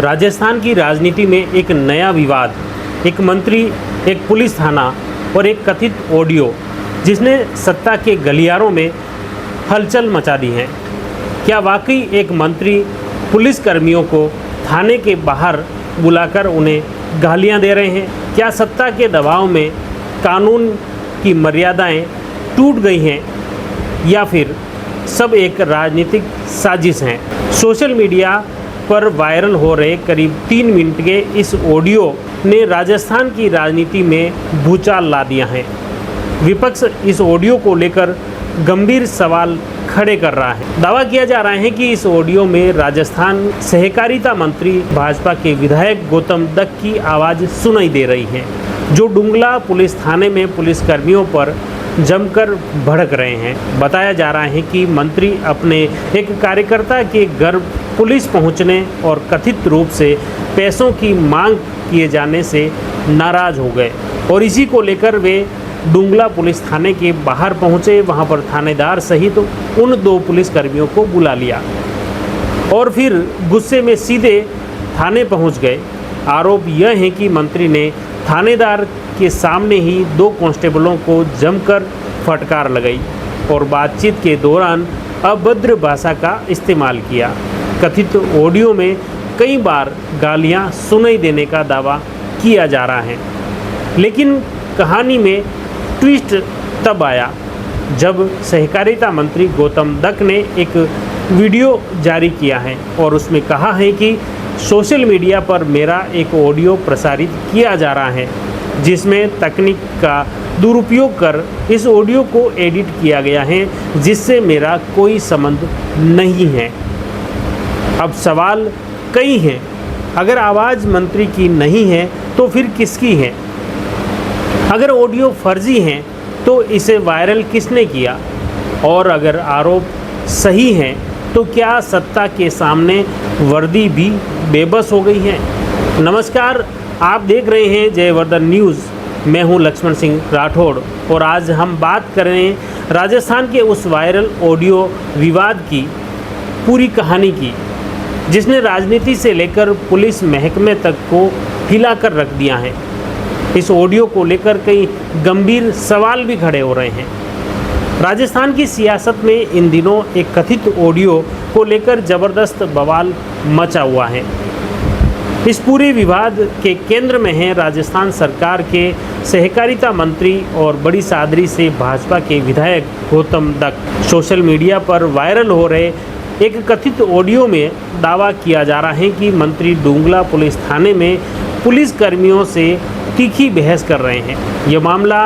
राजस्थान की राजनीति में एक नया विवाद, एक मंत्री, एक पुलिस थाना और एक कथित ऑडियो जिसने सत्ता के गलियारों में हलचल मचा दी है। क्या वाकई एक मंत्री पुलिस कर्मियों को थाने के बाहर बुलाकर उन्हें गालियां दे रहे हैं? क्या सत्ता के दबाव में कानून की मर्यादाएं टूट गई हैं या फिर सब एक राजनीतिक साजिश है? सोशल मीडिया पर वायरल हो रहे करीब 3 मिनट के इस ऑडियो ने राजस्थान की राजनीति में भूचाल ला दिया है। विपक्ष इस ऑडियो को लेकर गंभीर सवाल खड़े कर रहा है। दावा किया जा रहा है कि इस ऑडियो में राजस्थान सहकारिता मंत्री भाजपा के विधायक गौतम दत्त की आवाज़ सुनाई दे रही है, जो डुंगला पुलिस थाने में पुलिसकर्मियों पर जमकर भड़क रहे हैं। बताया जा रहा है कि मंत्री अपने एक कार्यकर्ता के घर पुलिस पहुंचने और कथित रूप से पैसों की मांग किए जाने से नाराज हो गए और इसी को लेकर वे डुंगला पुलिस थाने के बाहर पहुंचे। वहां पर थानेदार सहित उन 2 पुलिसकर्मियों को बुला लिया और फिर गुस्से में सीधे थाने पहुंच गए। आरोप यह है कि मंत्री ने थानेदार के सामने ही 2 कांस्टेबलों को जमकर फटकार लगाई और बातचीत के दौरान अभद्र भाषा का इस्तेमाल किया। कथित ऑडियो में कई बार गालियां सुनाई देने का दावा किया जा रहा है, लेकिन कहानी में ट्विस्ट तब आया जब सहकारिता मंत्री गौतम दत्त ने एक वीडियो जारी किया है और उसमें कहा है कि सोशल मीडिया पर मेरा एक ऑडियो प्रसारित किया जा रहा है जिसमें तकनीक का दुरुपयोग कर इस ऑडियो को एडिट किया गया है, जिससे मेरा कोई संबंध नहीं है। अब सवाल कई हैं। अगर आवाज़ मंत्री की नहीं है तो फिर किसकी है? अगर ऑडियो फर्जी हैं तो इसे वायरल किसने किया? और अगर आरोप सही हैं तो क्या सत्ता के सामने वर्दी भी बेबस हो गई है? नमस्कार, आप देख रहे हैं जयवर्धन न्यूज़। मैं हूं लक्ष्मण सिंह राठौड़ और आज हम बात कर रहे हैं राजस्थान के उस वायरल ऑडियो विवाद की पूरी कहानी की, जिसने राजनीति से लेकर पुलिस महकमे तक को हिलाकर रख दिया है। इस ऑडियो को लेकर कई गंभीर सवाल भी खड़े हो रहे हैं। राजस्थान की सियासत में इन दिनों एक कथित ऑडियो को लेकर ज़बरदस्त बवाल मचा हुआ है। इस पूरे विवाद के केंद्र में है राजस्थान सरकार के सहकारिता मंत्री और बड़ी सादरी से भाजपा के विधायक गौतम दत्त। सोशल मीडिया पर वायरल हो रहे एक कथित ऑडियो में दावा किया जा रहा है कि मंत्री डुंगला पुलिस थाने में पुलिस कर्मियों से तीखी बहस कर रहे हैं। यह मामला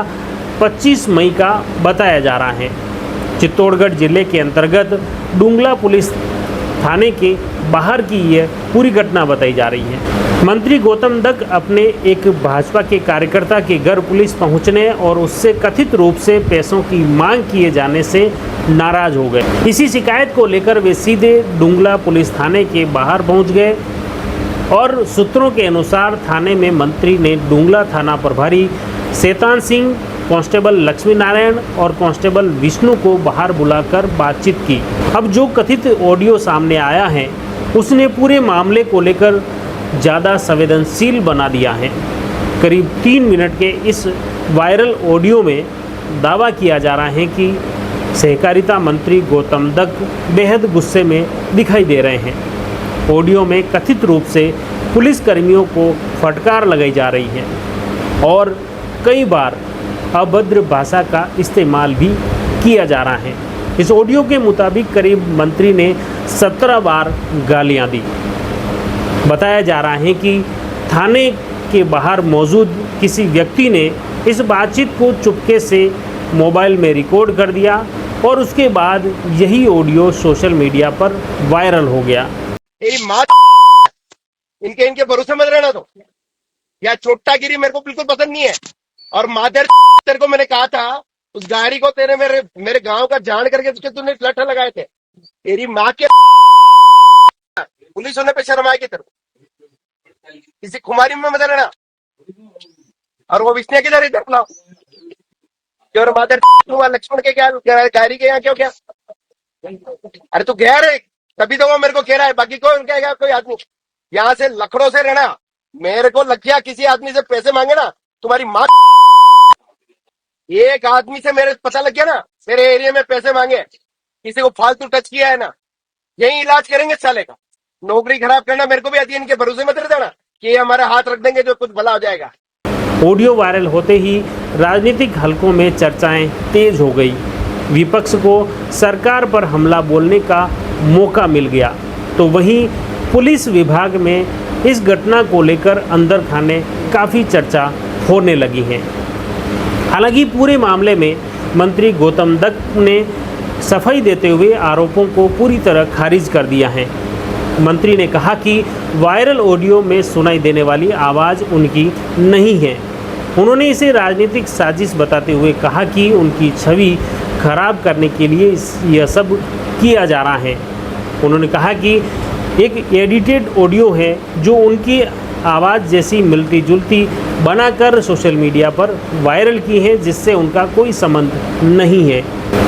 25 मई का बताया जा रहा है। चित्तौड़गढ़ जिले के अंतर्गत डुंगला पुलिस थाने के बाहर की यह पूरी घटना बताई जा रही है। मंत्री गौतम दत्त अपने एक भाजपा के कार्यकर्ता के घर पुलिस पहुंचने और उससे कथित रूप से पैसों की मांग किए जाने से नाराज हो गए। इसी शिकायत को लेकर वे सीधे डुंगला पुलिस थाने के बाहर पहुंच गए और सूत्रों के अनुसार थाने में मंत्री ने डुंगला थाना प्रभारी शैतान सिंह, कांस्टेबल लक्ष्मी नारायण और कांस्टेबल विष्णु को बाहर बुलाकर बातचीत की। अब जो कथित ऑडियो सामने आया है उसने पूरे मामले को लेकर ज़्यादा संवेदनशील बना दिया है। करीब 3 मिनट के इस वायरल ऑडियो में दावा किया जा रहा है कि सहकारिता मंत्री गौतम दत्त बेहद गुस्से में दिखाई दे रहे हैं। ऑडियो में कथित रूप से पुलिस कर्मियों को फटकार लगाई जा रही है और कई बार अभद्र भाषा का इस्तेमाल भी किया जा रहा है। इस ऑडियो के मुताबिक करीब मंत्री ने 17 बार गालियां दी। बताया जा रहा है कि थाने के बाहर मौजूद किसी व्यक्ति ने इस बातचीत को चुपके से मोबाइल में रिकॉर्ड कर दिया और उसके बाद यही ऑडियो सोशल मीडिया पर वायरल हो गया। इनके भरोसे मत रहना। तो या चोटागिरी मेरे को बिल्कुल पसंद नहीं है। और मादर तेरे को मैंने कहा था उस गाड़ी को तेरे मेरे गांव का जान करके उसके तूने लट्ठा लगाए थे। तेरी माँ के पुलिस होने पे शर्म आएगी तेरे को। किसी खुमारी में मत रहना। और वो विष्णु किधर इधर बुलाओ। और मादर लक्ष्मण के क्या गाड़ी के यहाँ क्यों क्या? अरे तू गया रे, तभी तो वो मेरे को कह रहा है, बाकी कोई कहेगा कोई आदमी। यहाँ से लकड़ों से रहना। मेरे को लग गया किसी आदमी से पैसे मांगे ना, तुम्हारी माँ। एक आदमी से मेरे पता लग गया ना, मेरे एरिया में पैसे मांगे, किसी को फालतू टच किया है ना, यही इलाज करेंगे साले का। नौकरी खराब करना मेरे को भी आती है, इनके भरोसे मत रह जाना कि ये हमारा हाथ रख देंगे जो कुछ भला हो जाएगा। ऑडियो वायरल होते ही राजनीतिक हलकों में चर्चाएं तेज हो गई। विपक्ष को सरकार पर हमला बोलने का मौका मिल गया, तो वहीं पुलिस विभाग में इस घटना को लेकर अंदर खाने काफ़ी चर्चा होने लगी है। हालांकि पूरे मामले में मंत्री गौतम दत्त ने सफाई देते हुए आरोपों को पूरी तरह खारिज कर दिया है। मंत्री ने कहा कि वायरल ऑडियो में सुनाई देने वाली आवाज़ उनकी नहीं है। उन्होंने इसे राजनीतिक साजिश बताते हुए कहा कि उनकी छवि खराब करने के लिए यह सब किया जा रहा है। उन्होंने कहा कि एक एडिटेड ऑडियो है जो उनकी आवाज़ जैसी मिलती जुलती बनाकर सोशल मीडिया पर वायरल की है, जिससे उनका कोई संबंध नहीं है।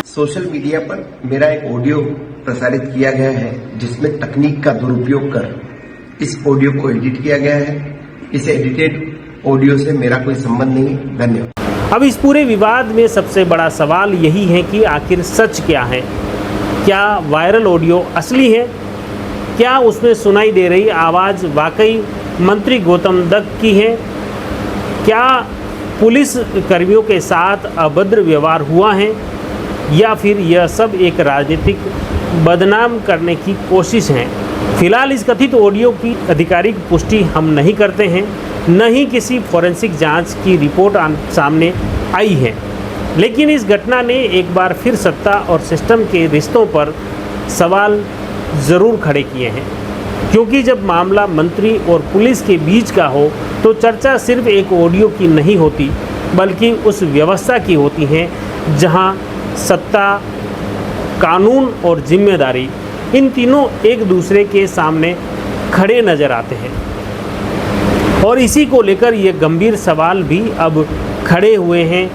सोशल मीडिया पर मेरा एक ऑडियो प्रसारित किया गया है जिसमें तकनीक का दुरुपयोग कर इस ऑडियो को एडिट किया गया है। इस एडिटेड ऑडियो से मेरा कोई संबंध नहीं। धन्यवाद। अब इस पूरे विवाद में सबसे बड़ा सवाल यही है कि आखिर सच क्या है? क्या वायरल ऑडियो असली है? क्या उसमें सुनाई दे रही आवाज़ वाकई मंत्री गौतम दत्त की है? क्या पुलिस कर्मियों के साथ अभद्र व्यवहार हुआ है, या फिर यह सब एक राजनीतिक बदनाम करने की कोशिश है? फिलहाल इस कथित ऑडियो की आधिकारिक पुष्टि हम नहीं करते हैं, न ही किसी फॉरेंसिक जांच की रिपोर्ट सामने आई है। लेकिन इस घटना ने एक बार फिर सत्ता और सिस्टम के रिश्तों पर सवाल ज़रूर खड़े किए हैं, क्योंकि जब मामला मंत्री और पुलिस के बीच का हो तो चर्चा सिर्फ एक ऑडियो की नहीं होती, बल्कि उस व्यवस्था की होती है जहां सत्ता, कानून और जिम्मेदारी, इन तीनों एक दूसरे के सामने खड़े नज़र आते हैं। और इसी को लेकर ये गंभीर सवाल भी अब खड़े हुए हैं।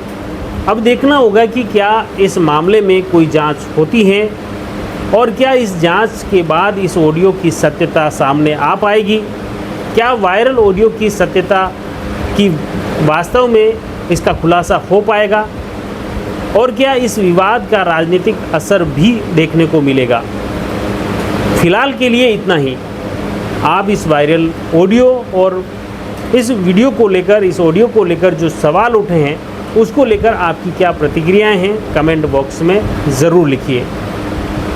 अब देखना होगा कि क्या इस मामले में कोई जांच होती है, और क्या इस जांच के बाद इस ऑडियो की सत्यता सामने आ पाएगी? क्या वायरल ऑडियो की सत्यता की वास्तव में इसका खुलासा हो पाएगा? और क्या इस विवाद का राजनीतिक असर भी देखने को मिलेगा? फिलहाल के लिए इतना ही। आप इस वायरल ऑडियो और इस वीडियो को लेकर, इस ऑडियो को लेकर जो सवाल उठे हैं, उसको लेकर आपकी क्या प्रतिक्रियाएं हैं, कमेंट बॉक्स में ज़रूर लिखिए।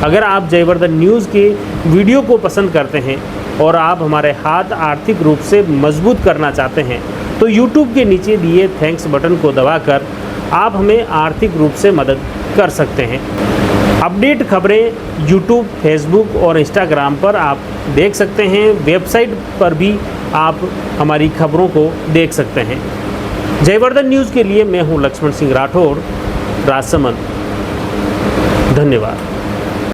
अगर आप जयवर्धन न्यूज़ के वीडियो को पसंद करते हैं और आप हमारे हाथ आर्थिक रूप से मजबूत करना चाहते हैं, तो YouTube के नीचे दिए थैंक्स बटन को दबाकर आप हमें आर्थिक रूप से मदद कर सकते हैं। अपडेट खबरें YouTube, Facebook और Instagram पर आप देख सकते हैं। वेबसाइट पर भी आप हमारी खबरों को देख सकते हैं। जयवर्धन न्यूज़ के लिए मैं हूं लक्ष्मण सिंह राठौर, राजसमंद। धन्यवाद।